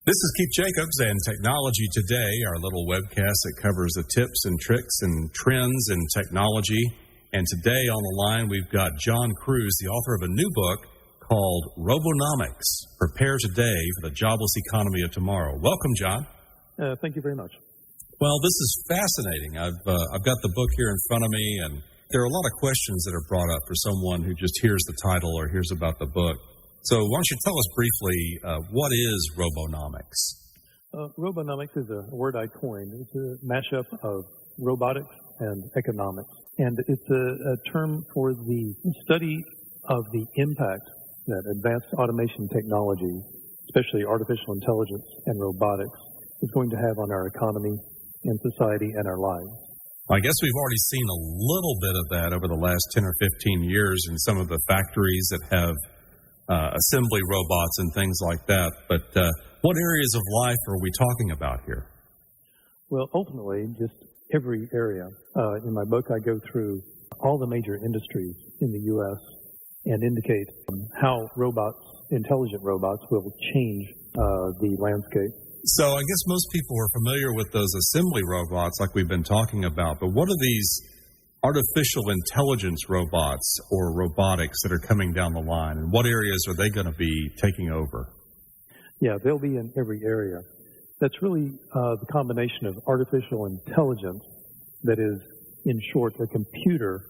This is Keith Jacobs and Technology Today, our little webcast that covers the tips and tricks and trends in technology. And today on the line, we've got John Cruz, the author of a new book called Robonomics, Prepare Today for the Jobless Economy of Tomorrow. Welcome, John. Thank you very much. Well, this is fascinating. I've got the book here in front of me, and there are a lot of questions that are brought up for someone who just hears the title or hears about the book. So why don't you tell us briefly, what is Robonomics? Robonomics is a word I coined. It's a mashup of robotics and economics. And it's a term for the study of the impact that advanced automation technology, especially artificial intelligence and robotics, is going to have on our economy and society and our lives. I guess we've already seen a little bit of that over the last 10 or 15 years in some of the factories that have assembly robots and things like that. But what areas of life are we talking about here? Well, ultimately, just every area. In my book, I go through all the major industries in the U.S. and indicate how intelligent robots, will change the landscape. So I guess most people are familiar with those assembly robots like we've been talking about, but what are these artificial intelligence robots or robotics that are coming down the line, and what areas are they going to be taking over? Yeah, they'll be in every area. That's really the combination of artificial intelligence, that is, in short, a computer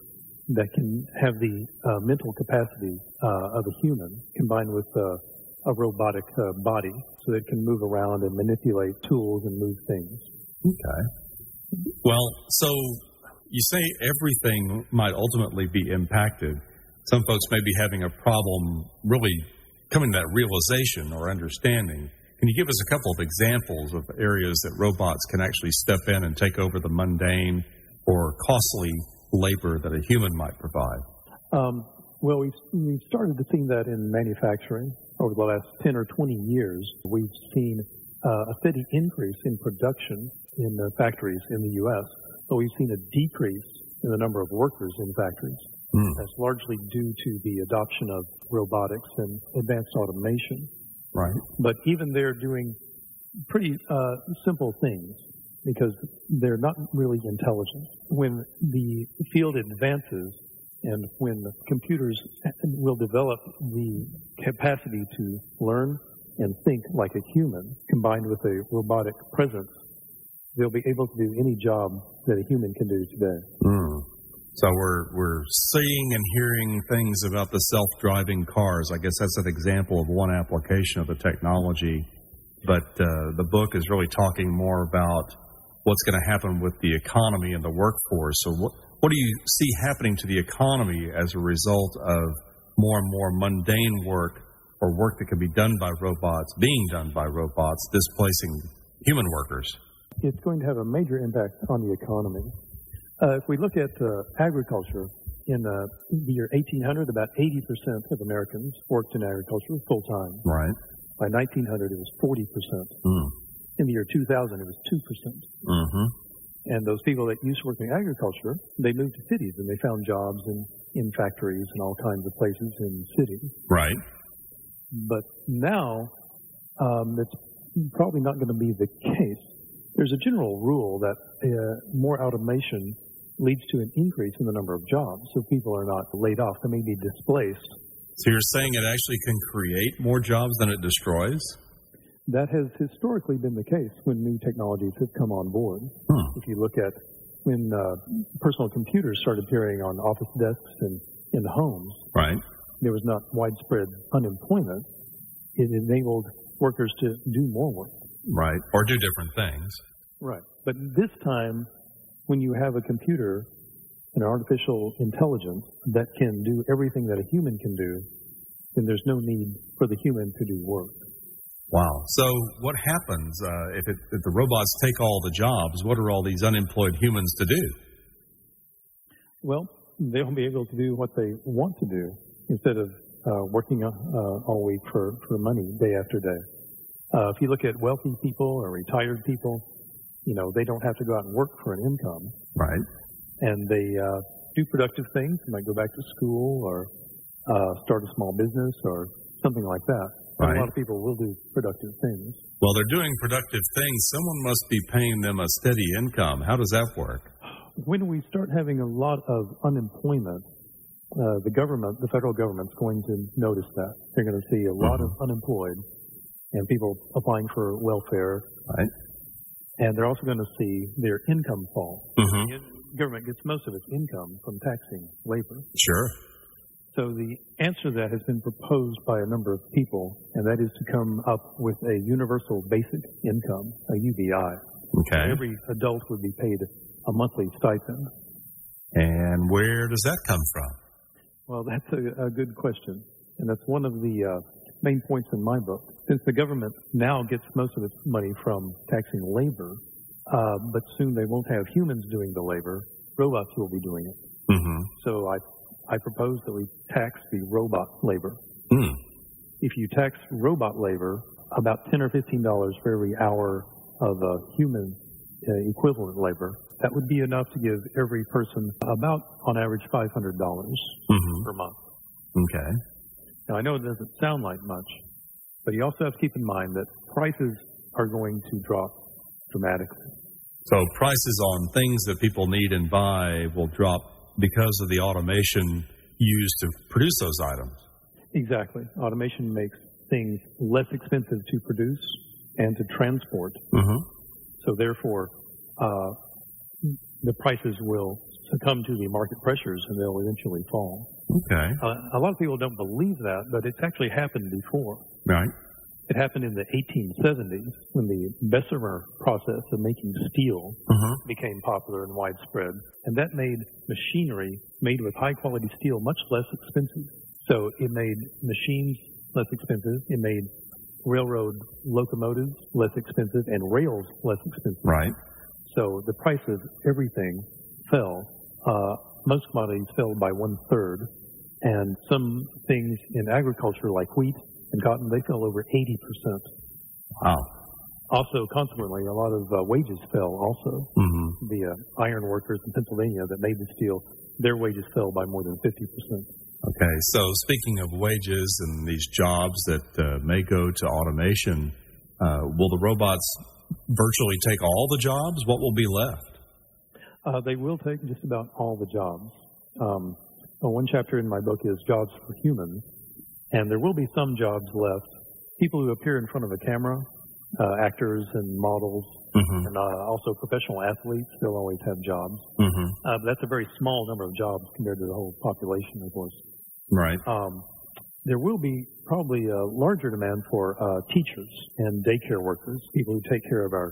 that can have the mental capacity of a human combined with a robotic body, so that it can move around and manipulate tools and move things. Okay. Well, so you say everything might ultimately be impacted. Some folks may be having a problem really coming to that realization or understanding. Can you give us a couple of examples of areas that robots can actually step in and take over the mundane or costly labor that a human might provide? Well, we've started to see that in manufacturing. Over the last 10 or 20 years, we've seen a steady increase in production in the factories in the U.S., but we've seen a decrease in the number of workers in factories. That's largely due to the adoption of robotics and advanced automation. Right. But even they're doing pretty simple things because they're not really intelligent. When the field advances and when the computers will develop the capacity to learn and think like a human, combined with a robotic presence, they'll be able to do any job that a human can do today. So we're seeing and hearing things about the self-driving cars. I guess that's an example of one application of the technology. But the book is really talking more about what's going to happen with the economy and the workforce. So what do you see happening to the economy as a result of more and more mundane work or work that can be done by robots, being done by robots, displacing human workers? It's going to have a major impact on the economy. If we look at agriculture, in the year 1800, about 80% of Americans worked in agriculture full-time. Right. By 1900, it was 40%. In the year 2000, it was 2%. And those people that used to work in agriculture, they moved to cities and they found jobs in factories and all kinds of places in cities. Right. But now, that's probably not going to be the case. There's a general rule that more automation leads to an increase in the number of jobs, so people are not laid off. They may be displaced. So you're saying it actually can create more jobs than it destroys? That has historically been the case when new technologies have come on board. If you look at when personal computers started appearing on office desks and in homes, right, there was not widespread unemployment. It enabled workers to do more work. Right, or do different things. Right. But this time, when you have a computer, an artificial intelligence that can do everything that a human can do, then there's no need for the human to do work. Wow. So what happens if the robots take all the jobs? What are all these unemployed humans to do? Well, they'll be able to do what they want to do instead of working all week for money day after day. If you look at wealthy people or retired people, they don't have to go out and work for an income. Right. And they do productive things. They might go back to school or start a small business or something like that. Right. A lot of people will do productive things. Well, they're doing productive things. Someone must be paying them a steady income. How does that work? When we start having a lot of unemployment, the federal government's going to notice that. They're going to see a lot of unemployed and people applying for welfare. Right. And they're also going to see their income fall. The government gets most of its income from taxing labor. Sure. So the answer to that has been proposed by a number of people, and that is to come up with a universal basic income, a UBI. Okay. Every adult would be paid a monthly stipend. And where does that come from? Well, that's a good question, and that's one of the main points in my book. Since the government now gets most of its money from taxing labor, but soon they won't have humans doing the labor, robots will be doing it. So I propose that we tax the robot labor. If you tax robot labor, about $10 or $15 for every hour of human equivalent labor, that would be enough to give every person about, on average, $500 per month. Okay. Now, I know it doesn't sound like much, but you also have to keep in mind that prices are going to drop dramatically. So prices on things that people need and buy will drop because of the automation used to produce those items. Exactly. Automation makes things less expensive to produce and to transport. So therefore, the prices will succumb to the market pressures and they'll eventually fall. Okay. A lot of people don't believe that, but it's actually happened before. Right. It happened in the 1870s when the Bessemer process of making steel became popular and widespread. And that made machinery made with high-quality steel much less expensive. So it made machines less expensive. It made railroad locomotives less expensive and rails less expensive. Right. So the price of everything fell. Most commodities fell by 1/3. And some things in agriculture like wheat and cotton, they fell over 80%. Wow. Also, consequently, a lot of wages fell also. The iron workers in Pennsylvania that made the steel, their wages fell by more than 50%. Okay, so speaking of wages and these jobs that may go to automation, will the robots virtually take all the jobs? What will be left? They will take just about all the jobs. One chapter in my book is Jobs for Humans, and there will be some jobs left. People who appear in front of a camera, actors and models, and also professional athletes, they'll always have jobs. But that's a very small number of jobs compared to the whole population, of course. Right. There will be probably a larger demand for teachers and daycare workers, people who take care of our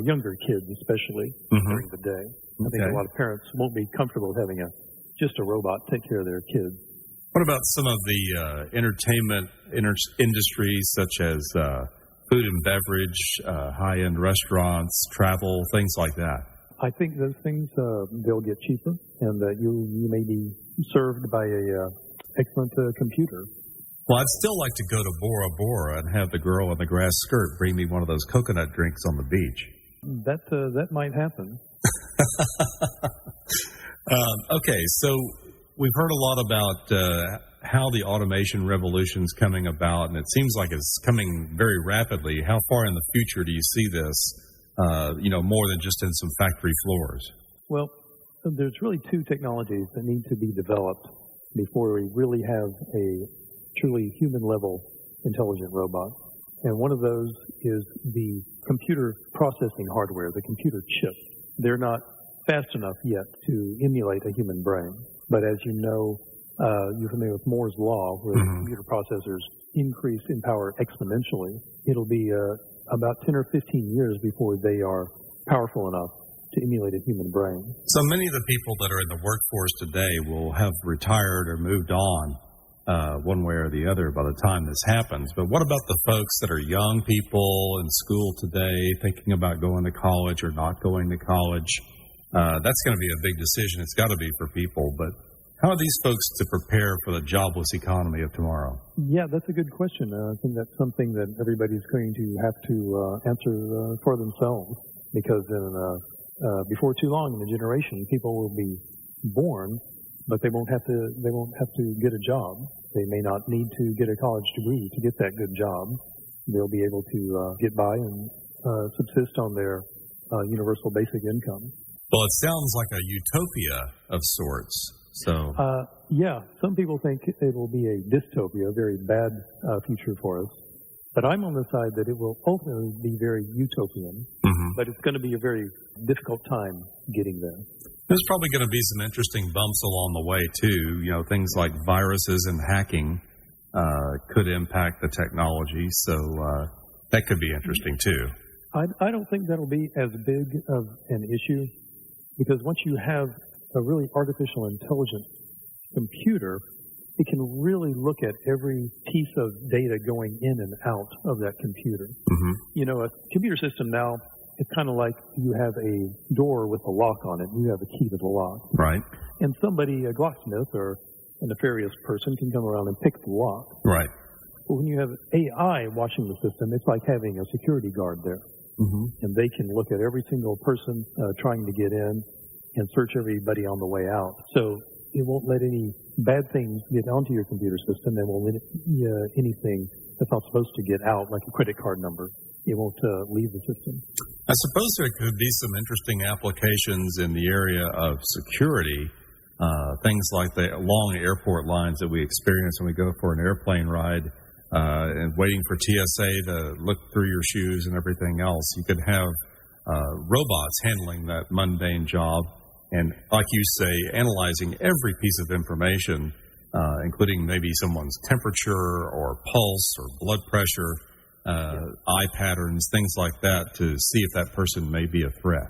younger kids, especially during the day. I think a lot of parents won't be comfortable having just a robot take care of their kids. What about some of the entertainment industries, such as food and beverage, high-end restaurants, travel, things like that? I think those things, they'll get cheaper, and you may be served by a excellent computer. Well, I'd still like to go to Bora Bora and have the girl in the grass skirt bring me one of those coconut drinks on the beach. That might happen. Okay, so we've heard a lot about how the automation revolution is coming about, and it seems like it's coming very rapidly. How far in the future do you see this, more than just in some factory floors? Well, there's really two technologies that need to be developed before we really have a truly human-level intelligent robot. And one of those is the computer processing hardware, the computer chip. They're not fast enough yet to emulate a human brain. But as you know, you're familiar with Moore's Law, where computer processors increase in power exponentially. It'll be about 10 or 15 years before they are powerful enough to emulate a human brain. So many of the people that are in the workforce today will have retired or moved on one way or the other by the time this happens. But what about the folks that are young people in school today, thinking about going to college or not going to college? That's going to be a big decision. It's got to be for people. But how are these folks to prepare for the jobless economy of tomorrow? Yeah, that's a good question. I think that's something that everybody's going to have to answer for themselves, because before too long in a generation, people will be born, but they won't have to get a job. They may not need to get a college degree to get that good job. They'll be able to get by and subsist on their universal basic income. Well, it sounds like a utopia of sorts. So, yeah, some people think it will be a dystopia, a very bad future for us. But I'm on the side that it will ultimately be very utopian, but it's going to be a very difficult time getting there. There's probably going to be some interesting bumps along the way, too. You know, things like viruses and hacking could impact the technology, so that could be interesting, too. I don't think that'll be as big of an issue, because once you have a really artificial intelligent computer, it can really look at every piece of data going in and out of that computer. You know, a computer system now, it's kind of like you have a door with a lock on it, and you have a key to the lock. Right. And somebody, a locksmith or a nefarious person, can come around and pick the lock. Right. But when you have AI watching the system, it's like having a security guard there. And they can look at every single person trying to get in and search everybody on the way out. So it won't let any bad things get onto your computer system. It won't let anything that's not supposed to get out, like a credit card number. It won't leave the system. I suppose there could be some interesting applications in the area of security, things like the long airport lines that we experience when we go for an airplane ride and waiting for TSA to look through your shoes and everything else. You could have robots handling that mundane job and, like you say, analyzing every piece of information, including maybe someone's temperature or pulse or blood pressure, eye patterns, things like that, to see if that person may be a threat.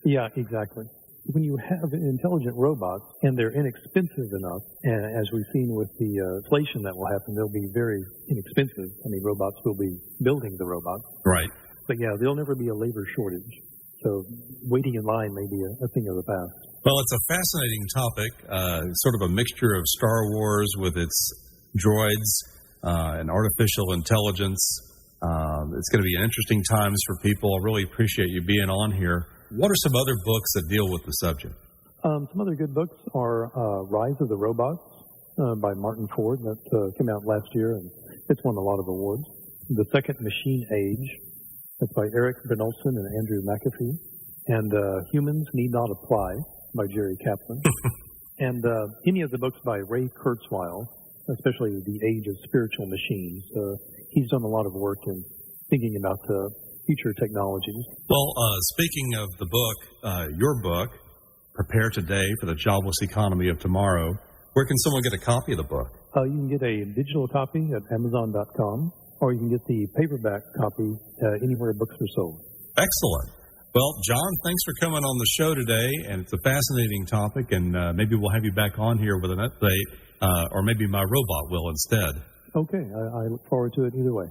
Yeah, exactly. When you have intelligent robots and they're inexpensive enough, and as we've seen with the inflation that will happen, they'll be very inexpensive. I mean, robots will be building the robots. Right. But yeah, there'll never be a labor shortage. So waiting in line may be a thing of the past. Well, it's a fascinating topic, sort of a mixture of Star Wars with its droids and artificial intelligence. It's going to be interesting times for people. I really appreciate you being on here. What are some other books that deal with the subject? Some other good books are Rise of the Robots by Martin Ford. That came out last year, and it's won a lot of awards. The Second Machine Age. That's by Eric Benolson and Andrew McAfee. And Humans Need Not Apply by Jerry Kaplan. And any of the books by Ray Kurzweil, especially The Age of Spiritual Machines. He's done a lot of work in thinking about future technologies. Well, speaking of the book, your book, Prepare Today for the Jobless Economy of Tomorrow, where can someone get a copy of the book? You can get a digital copy at Amazon.com, or you can get the paperback copy anywhere books are sold. Excellent. Well, John, thanks for coming on the show today, and it's a fascinating topic, and maybe we'll have you back on here with an update, or maybe my robot will instead. Okay, I look forward to it either way.